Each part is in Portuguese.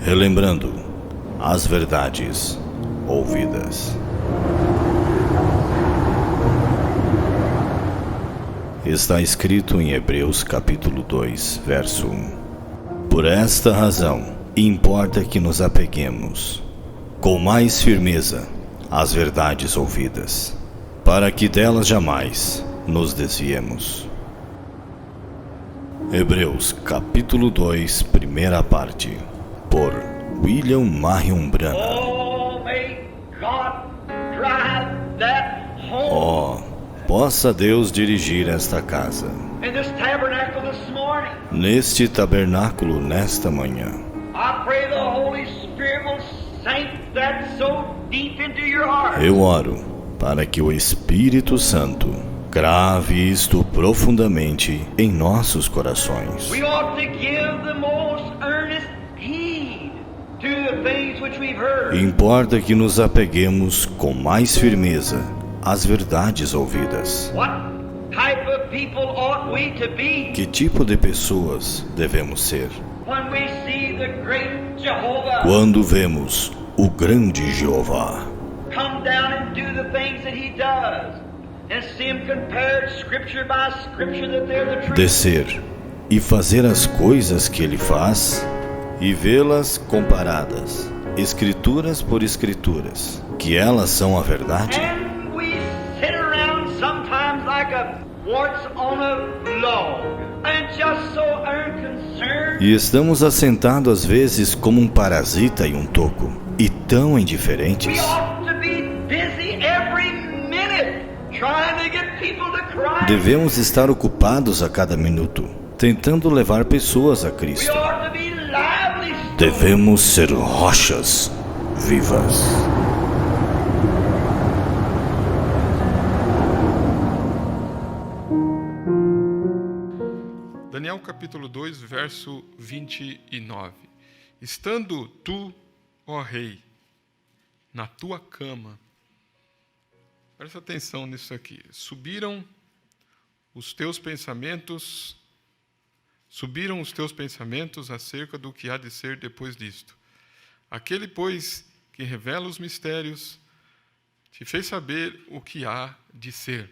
Relembrando as verdades ouvidas. Está escrito em Hebreus capítulo 2, verso 1. Por esta razão, importa que nos apeguemos com mais firmeza às verdades ouvidas, para que delas jamais nos desviemos. Hebreus capítulo 2, primeira parte, por William Marion Branham. Possa Deus dirigir esta casa, neste tabernáculo nesta manhã. Eu oro para que o Espírito Santo grave isto profundamente em nossos corações. Importa que nos apeguemos com mais firmeza às verdades ouvidas. Que tipo de pessoas devemos ser? Quando vemos o grande Jeová descer e fazer as coisas que ele faz e vê-las comparadas, escrituras por escrituras, que elas são a verdade? E estamos assentados às vezes como um parasita em um toco, e tão indiferentes. Devemos estar ocupados a cada minuto, tentando levar pessoas a Cristo. Devemos ser rochas vivas. Daniel capítulo 2, verso 29. Estando tu, ó rei, na tua cama, presta atenção nisso aqui, subiram os teus pensamentos acerca do que há de ser depois disto. Aquele, pois, que revela os mistérios, te fez saber o que há de ser.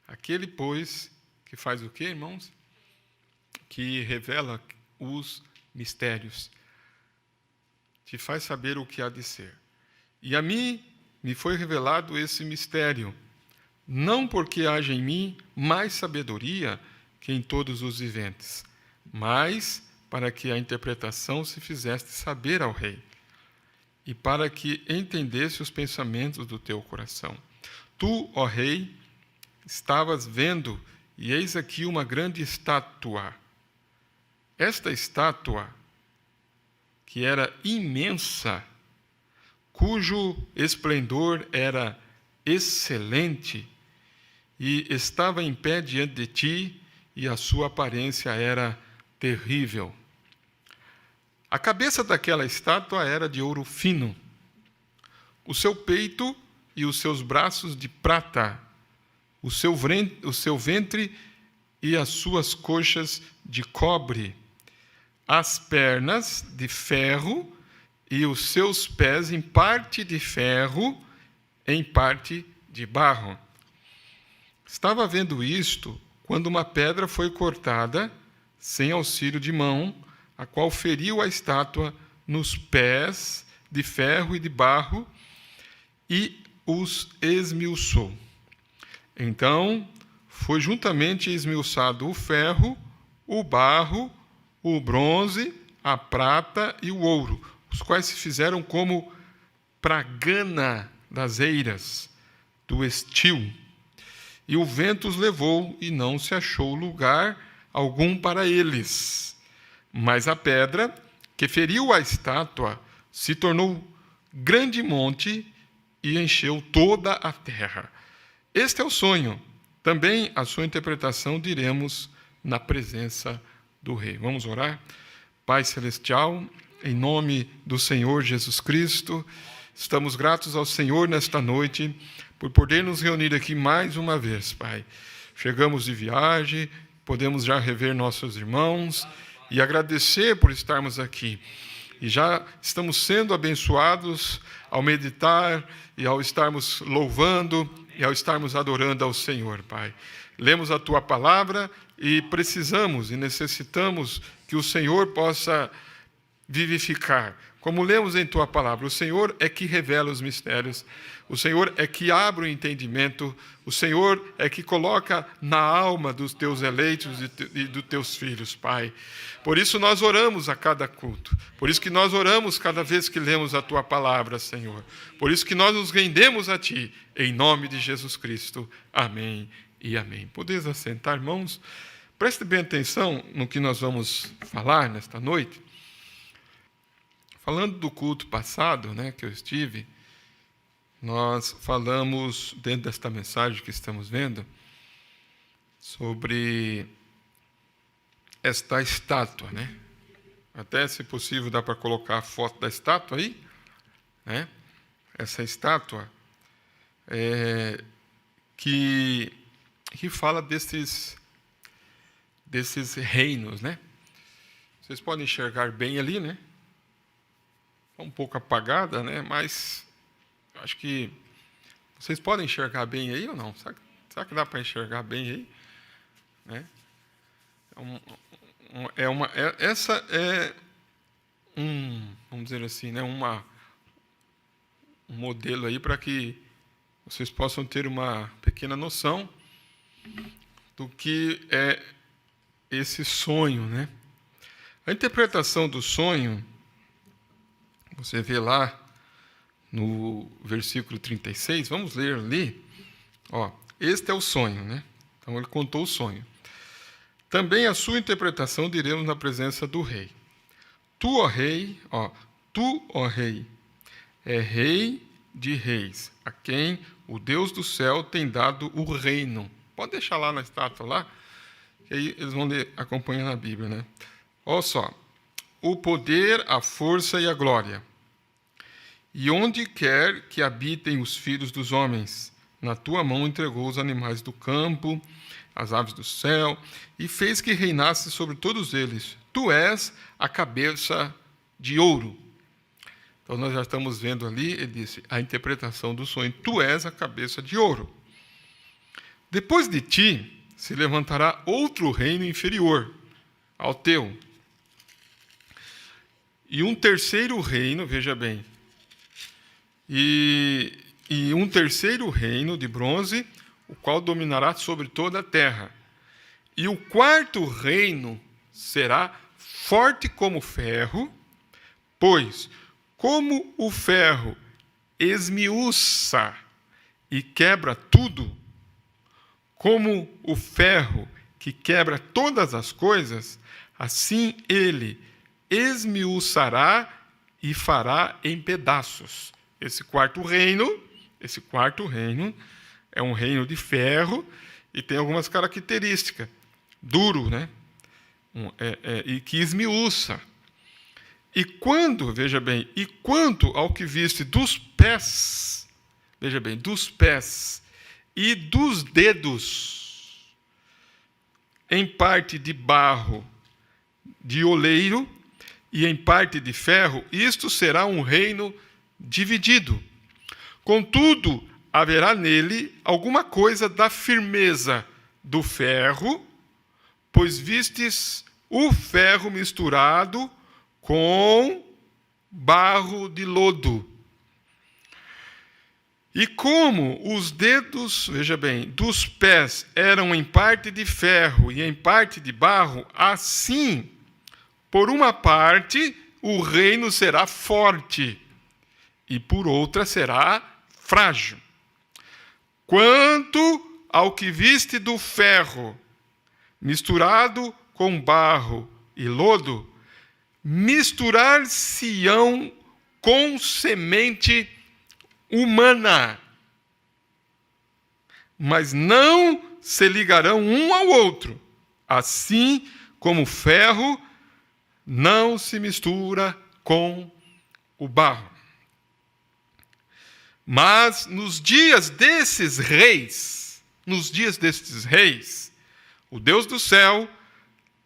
Aquele, pois, que faz o quê, irmãos? Que revela os mistérios, te faz saber o que há de ser. E a mim me foi revelado esse mistério, não porque haja em mim mais sabedoria que em todos os viventes, mas para que a interpretação se fizesse saber ao rei, e para que entendesse os pensamentos do teu coração. Tu, ó rei, estavas vendo, e eis aqui uma grande estátua. Esta estátua, que era imensa, cujo esplendor era excelente, e estava em pé diante de ti, e a sua aparência era terrível. A cabeça daquela estátua era de ouro fino, o seu peito e os seus braços de prata, o seu ventre e as suas coxas de cobre, as pernas de ferro e os seus pés em parte de ferro, em parte de barro. Estava vendo isto quando uma pedra foi cortada, sem auxílio de mão, a qual feriu a estátua nos pés de ferro e de barro e os esmiuçou. Então foi juntamente esmiuçado o ferro, o barro, o bronze, a prata e o ouro, os quais se fizeram como pragana das eiras do estio. E o vento os levou, e não se achou lugar algum para eles. Mas a pedra que feriu a estátua se tornou grande monte e encheu toda a terra. Este é o sonho. Também a sua interpretação diremos na presença do Rei. Vamos orar? Pai Celestial, em nome do Senhor Jesus Cristo, estamos gratos ao Senhor nesta noite por poder nos reunir aqui mais uma vez, Pai. Chegamos de viagem, podemos já rever nossos irmãos e agradecer por estarmos aqui. E já estamos sendo abençoados ao meditar e ao estarmos louvando e ao estarmos adorando ao Senhor, Pai. Lemos a Tua palavra e precisamos e necessitamos que o Senhor possa vivificar. Como lemos em Tua palavra, o Senhor é que revela os mistérios, o Senhor é que abre o entendimento, o Senhor é que coloca na alma dos Teus eleitos e dos Teus filhos, Pai. Por isso nós oramos a cada culto, por isso que nós oramos cada vez que lemos a Tua palavra, Senhor. Por isso que nós nos rendemos a Ti, em nome de Jesus Cristo. Amém e amém. Podeis assentar, irmãos? Preste bem atenção no que nós vamos falar nesta noite. Falando do culto passado, que eu estive, nós falamos, dentro desta mensagem que estamos vendo, sobre esta estátua, Até, se possível, dá para colocar a foto da estátua aí, Essa estátua que fala desses reinos, Vocês podem enxergar bem ali, um pouco apagada, mas acho que vocês podem enxergar bem aí ou não? Será que dá para enxergar bem aí? Essa é vamos dizer assim, um modelo aí para que vocês possam ter uma pequena noção do que é esse sonho, A interpretação do sonho, você vê lá no versículo 36, vamos ler ali. Este é o sonho, Então ele contou o sonho. Também a sua interpretação diremos na presença do rei. Tu, ó rei, é rei de reis, a quem o Deus do céu tem dado o reino. Pode deixar lá na estátua lá, que aí eles vão ler, acompanhando a Bíblia, Olha só. O poder, a força e a glória. E onde quer que habitem os filhos dos homens, na tua mão entregou os animais do campo, as aves do céu, e fez que reinasse sobre todos eles. Tu és a cabeça de ouro. Então nós já estamos vendo ali, ele disse, a interpretação do sonho. Tu és a cabeça de ouro. Depois de ti se levantará outro reino inferior ao teu. E um terceiro reino, veja bem, e um terceiro reino de bronze, o qual dominará sobre toda a terra. E o quarto reino será forte como ferro, pois, como o ferro esmiuça e quebra tudo, como o ferro que quebra todas as coisas, assim ele esmiuçará e fará em pedaços. Esse quarto reino é um reino de ferro e tem algumas características. Duro, e que esmiuça. E quando, veja bem, e quanto ao que viste dos pés, veja bem, dos pés e dos dedos, em parte de barro de oleiro e em parte de ferro, isto será um reino dividido. Contudo, haverá nele alguma coisa da firmeza do ferro, pois vistes o ferro misturado com barro de lodo. E como os dedos, veja bem, dos pés eram em parte de ferro e em parte de barro, assim, por uma parte, o reino será forte, e por outra será frágil. Quanto ao que viste do ferro, misturado com barro e lodo, misturar-se-ão com semente humana, mas não se ligarão um ao outro, assim como o ferro não se mistura com o barro. Mas nos dias destes reis, o Deus do céu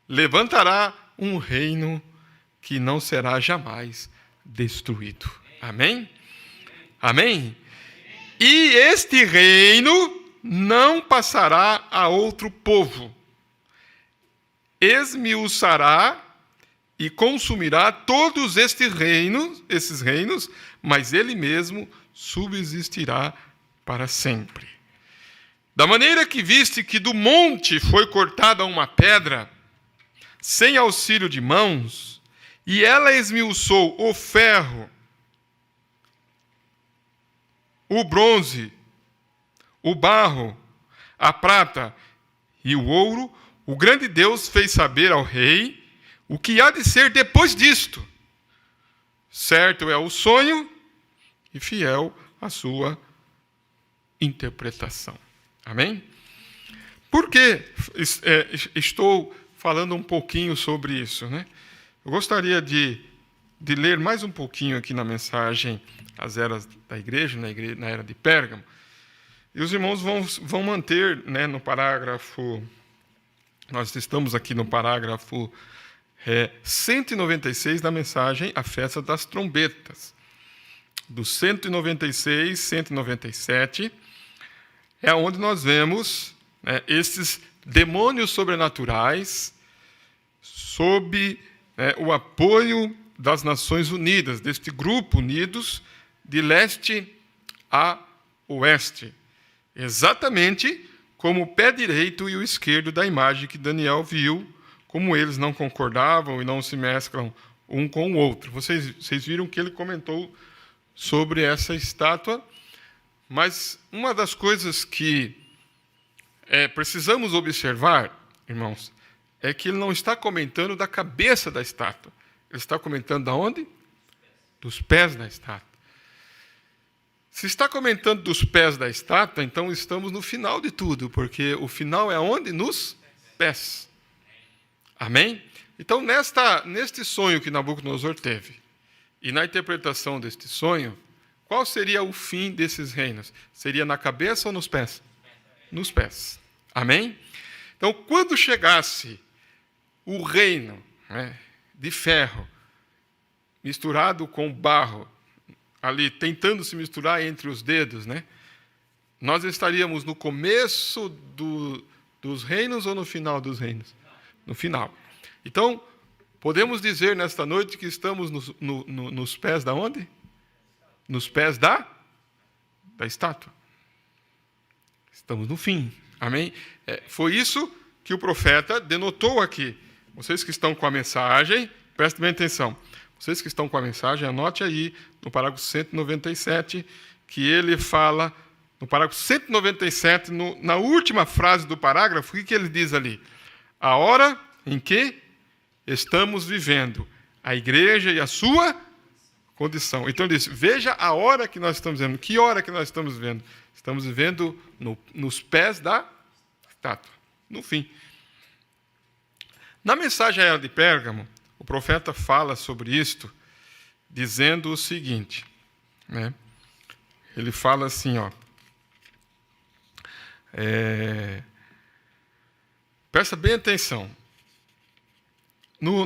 levantará um reino que não será jamais destruído. Amém? Amém? E este reino não passará a outro povo. Esmiuçará e consumirá todos esses reinos, mas ele mesmo subsistirá para sempre. Da maneira que viste que do monte foi cortada uma pedra, sem auxílio de mãos, e ela esmiuçou o ferro, o bronze, o barro, a prata e o ouro, o grande Deus fez saber ao rei o que há de ser depois disto. Certo é o sonho e fiel a sua interpretação. Amém? Por que estou falando um pouquinho sobre isso, né? Eu gostaria de ler mais um pouquinho aqui na mensagem As Eras da Igreja, na era de Pérgamo. E os irmãos vão manter, né, no parágrafo, nós estamos aqui no parágrafo 196 da mensagem A Festa das Trombetas. Do 196, 197, é onde nós vemos, né, esses demônios sobrenaturais sob, né, o apoio das Nações Unidas, deste grupo unidos de leste a oeste. Exatamente como o pé direito e o esquerdo da imagem que Daniel viu, como eles não concordavam e não se mesclam um com o outro. Vocês viram que ele comentou sobre essa estátua, mas uma das coisas que precisamos observar, irmãos, é que ele não está comentando da cabeça da estátua. Ele está comentando de onde? Dos pés da estátua. Se está comentando dos pés da estátua, então estamos no final de tudo, porque o final é onde? Nos pés. Amém? Então, neste sonho que Nabucodonosor teve, e na interpretação deste sonho, qual seria o fim desses reinos? Seria na cabeça ou nos pés? Nos pés. Amém? Então, quando chegasse o reino, né, de ferro, misturado com barro, ali tentando se misturar entre os dedos, né, nós estaríamos no começo dos reinos ou no final dos reinos? No final. Então, podemos dizer nesta noite que estamos nos pés da onde? Nos pés da estátua. Estamos no fim. Amém? Foi isso que o profeta denotou aqui. Vocês que estão com a mensagem, prestem bem atenção. Vocês que estão com a mensagem, anote aí no parágrafo 197, que ele fala, no parágrafo 197, na última frase do parágrafo, o que ele diz ali? A hora em que estamos vivendo, a igreja e a sua condição. Então ele diz, veja a hora que nós estamos vivendo. Que hora que nós estamos vivendo? Estamos vivendo nos pés da estátua, no fim. Na mensagem à era de Pérgamo, o profeta fala sobre isto, dizendo o seguinte, né? Ele fala assim, ó, presta bem atenção.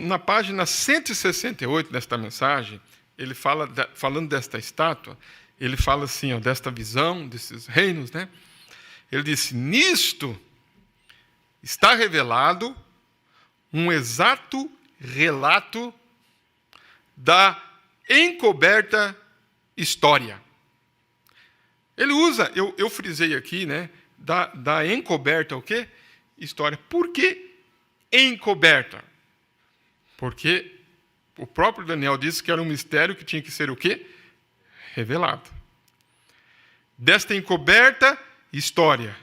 Na página 168 desta mensagem, ele fala, falando desta estátua, ele fala assim, ó, desta visão, desses reinos, né? Ele disse, nisto está revelado um exato relato da encoberta história. Ele usa, eu frisei aqui, né, da encoberta o quê? História. Por que encoberta? Porque o próprio Daniel disse que era um mistério que tinha que ser o quê? Revelado. Desta encoberta história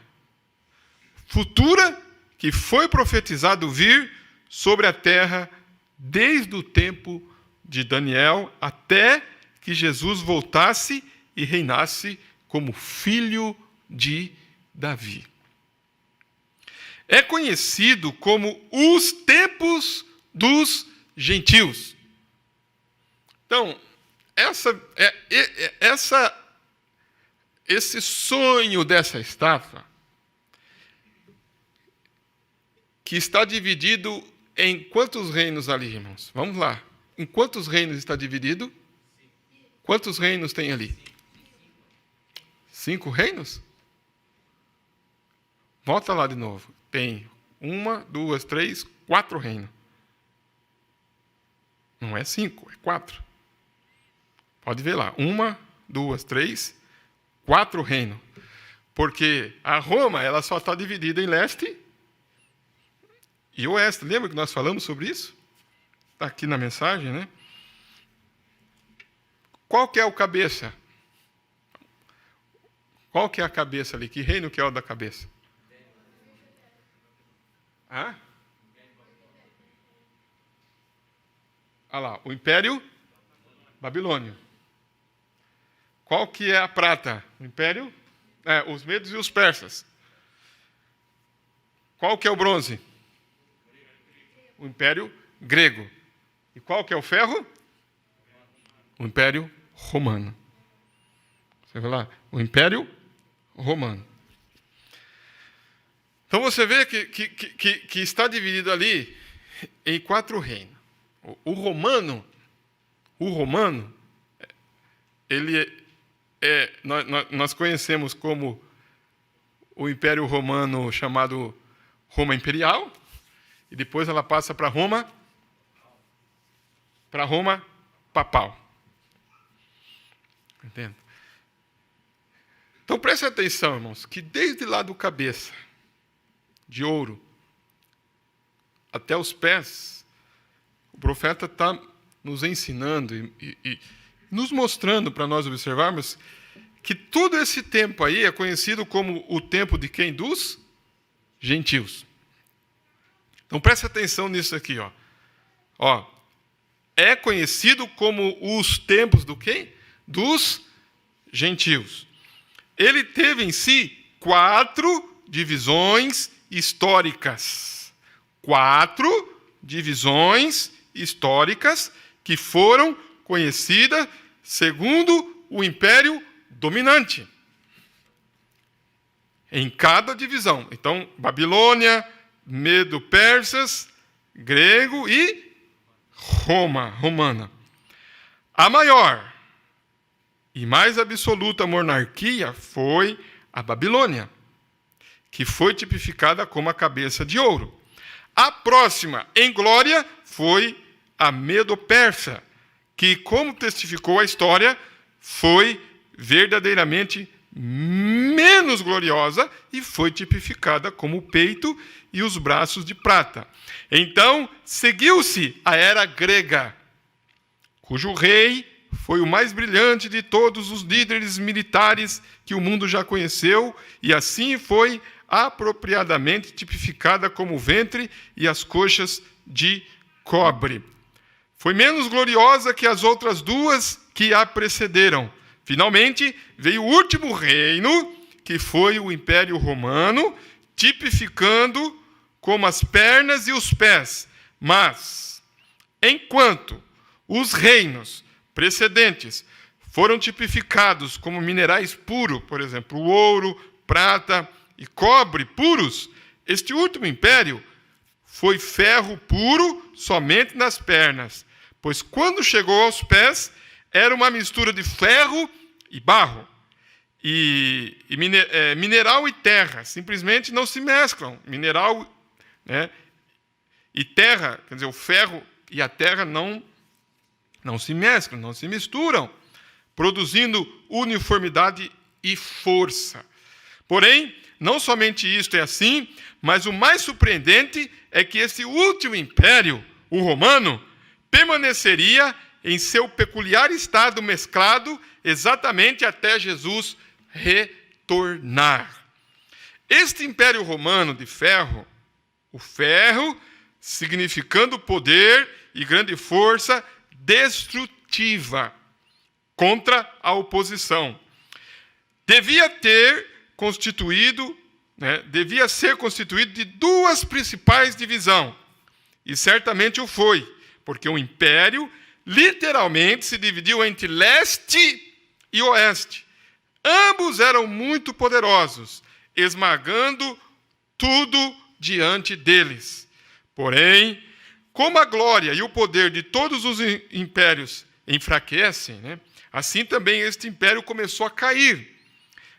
futura que foi profetizado vir sobre a terra desde o tempo de Daniel até que Jesus voltasse e reinasse como filho de Davi. É conhecido como os tempos dos gentios. Então, esse sonho dessa estátua, que está dividido em quantos reinos ali, irmãos? Vamos lá. em quantos reinos está dividido? Quantos reinos tem ali? 5 reinos? Volta lá de novo. Tem 1, 2, 3, 4 reinos. Não é 5, é 4. Pode ver lá. 1, 2, 3, 4 reinos. Porque a Roma, ela só está dividida em leste e oeste. Lembra que nós falamos sobre isso? Está aqui na mensagem, né? Qual que é o cabeça? Qual que é a cabeça ali? Que reino que é o da cabeça? Ah? Olha lá, o Império Babilônio. Qual que é a prata? O Império? Os medos e os persas. Qual que é o bronze? O Império Grego. E qual que é o ferro? O Império Romano. Você vê lá? O Império Romano. Então você vê que está dividido ali em 4 reinos. O romano, ele nós conhecemos como o Império Romano chamado Roma Imperial, e depois ela passa para Roma Papal. Entende? Então preste atenção, irmãos, que desde lá do cabeça de ouro até os pés, o profeta está nos ensinando e nos mostrando para nós observarmos que todo esse tempo aí é conhecido como o tempo de quem? Dos gentios. Então preste atenção nisso aqui, ó. É conhecido como os tempos do quem? Dos gentios. Ele teve em si 4 divisões históricas. 4 divisões históricas que foram conhecidas segundo o império dominante. Em cada divisão. Então, Babilônia, Medo-Persas, Grego e Romana. A maior e mais absoluta monarquia foi a Babilônia, que foi tipificada como a cabeça de ouro. A próxima em glória foi a Medo-Persa, que, como testificou a história, foi verdadeiramente menos gloriosa e foi tipificada como o peito e os braços de prata. Então, seguiu-se a era grega, cujo rei foi o mais brilhante de todos os líderes militares que o mundo já conheceu, e assim foi apropriadamente tipificada como o ventre e as coxas de cobre. Foi menos gloriosa que as outras 2 que a precederam. Finalmente, veio o último reino, que foi o Império Romano, tipificando como as pernas e os pés. Mas, enquanto os reinos precedentes foram tipificados como minerais puros, por exemplo, o ouro, prata e cobre puros, este último império foi ferro puro somente nas pernas, pois quando chegou aos pés, era uma mistura de ferro e barro, mineral e terra, simplesmente não se mesclam. Mineral, né, e terra, quer dizer, o ferro e a terra não se mesclam, não se misturam, produzindo uniformidade e força. Porém, não somente isto é assim, mas o mais surpreendente é que esse último império, o romano, permaneceria em seu peculiar estado mesclado exatamente até Jesus retornar. Este império romano de ferro, o ferro significando poder e grande força destrutiva contra a oposição, devia ser constituído de 2 principais divisões, e certamente o foi, porque o império literalmente se dividiu entre leste e oeste. Ambos eram muito poderosos, esmagando tudo diante deles. Porém, como a glória e o poder de todos os impérios enfraquecem, né, assim também este império começou a cair.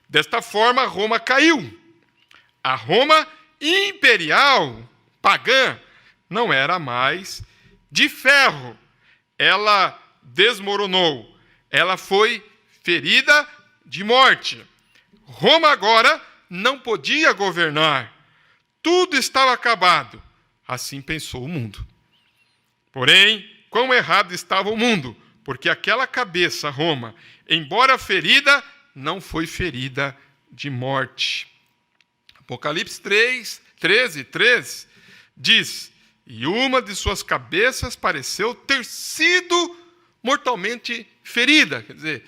Desta forma, Roma caiu. A Roma imperial, pagã, não era mais de ferro. Ela desmoronou. Ela foi ferida de morte. Roma agora não podia governar. Tudo estava acabado. Assim pensou o mundo. Porém, quão errado estava o mundo, porque aquela cabeça, Roma, embora ferida, não foi ferida de morte. Apocalipse 13:3 diz: e uma de suas cabeças pareceu ter sido mortalmente ferida. Quer dizer,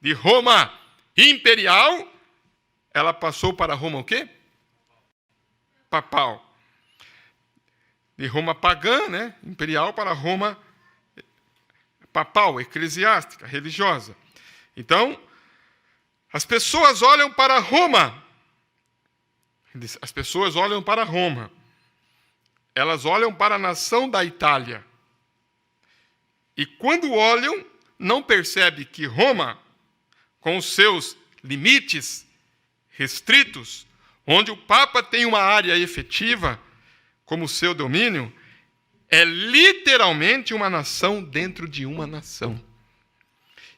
de Roma imperial, ela passou para Roma o quê? Papal. De Roma pagã, né, imperial, para Roma papal, eclesiástica, religiosa. Então, as pessoas olham para Roma. As pessoas olham para Roma. Elas olham para a nação da Itália. E quando olham, não percebem que Roma, com os seus limites restritos, onde o Papa tem uma área efetiva como seu domínio, é literalmente uma nação dentro de uma nação.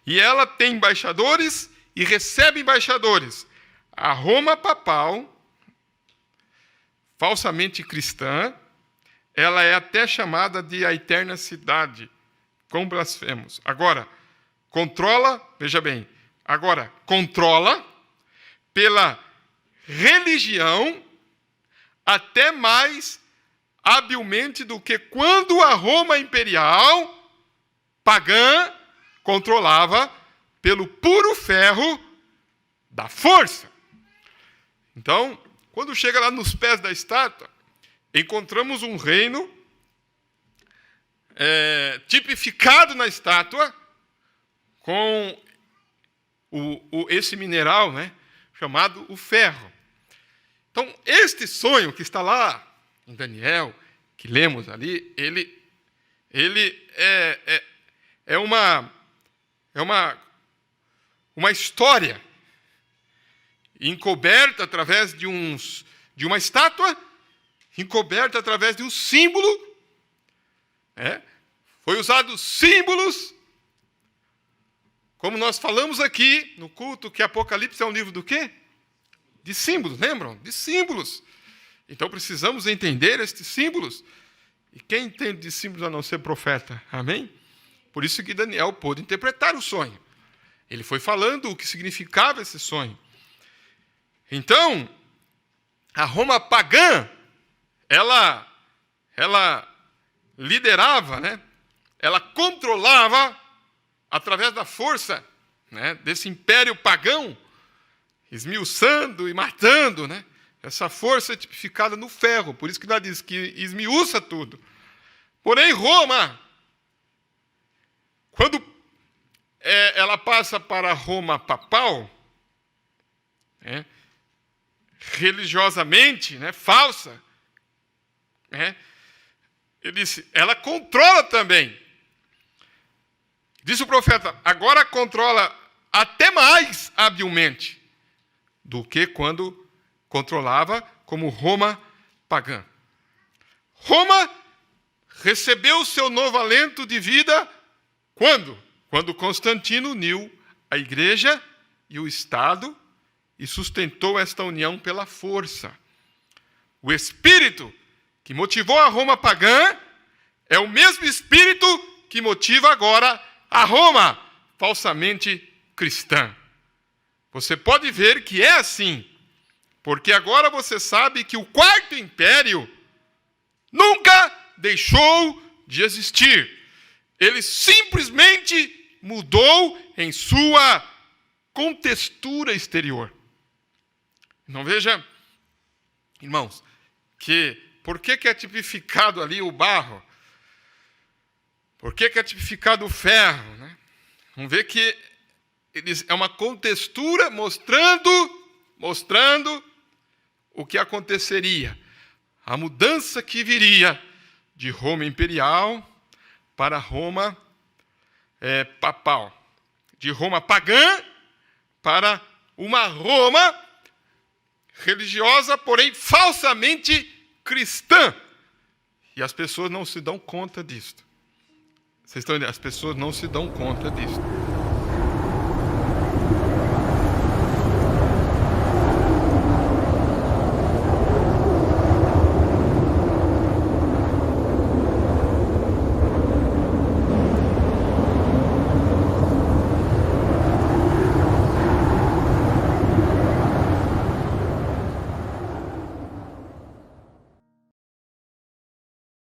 E ela tem embaixadores e recebe embaixadores. A Roma papal, falsamente cristã, ela é até chamada de a eterna cidade, com blasfemos. Agora, controla, veja bem, agora, controla pela religião até mais habilmente do que quando a Roma imperial pagã controlava pelo puro ferro da força. Então, quando chega lá nos pés da estátua, encontramos um reino tipificado na estátua com esse mineral, né, chamado o ferro. Então, este sonho que está lá em Daniel, que lemos ali, ele é uma história encoberta através de uma estátua, encoberta através de um símbolo. Foi usado símbolos, como nós falamos aqui no culto, que Apocalipse é um livro do quê? De símbolos, lembram? De símbolos. Então precisamos entender estes símbolos. E quem entende de símbolos a não ser profeta? Amém? Por isso que Daniel pôde interpretar o sonho. Ele foi falando o que significava esse sonho. Então, a Roma pagã, ela liderava, né? Ela controlava, através da força, né, desse império pagão, esmiuçando e matando, né? Essa força é tipificada no ferro, por isso que ela diz que esmiuça tudo. Porém, Roma, quando ela passa para Roma papal, né, religiosamente, né, falsa, né, ele disse, ela controla também. Disse o profeta, agora controla até mais habilmente do que quando controlava como Roma pagã. Roma recebeu seu novo alento de vida quando? Quando Constantino uniu a igreja e o Estado e sustentou esta união pela força. O espírito que motivou a Roma pagã é o mesmo espírito que motiva agora a Roma falsamente cristã. Você pode ver que é assim, porque agora você sabe que o quarto império nunca deixou de existir. Ele simplesmente mudou em sua contextura exterior. Não veja, irmãos, que por que é tipificado ali o barro? Por que é tipificado o ferro? Né? Vamos ver que é uma contextura mostrando o que aconteceria. A mudança que viria de Roma imperial para Roma papal, de Roma pagã para uma Roma religiosa, porém falsamente cristã. E as pessoas não se dão conta disto. Vocês estão entendendo? As pessoas não se dão conta disto.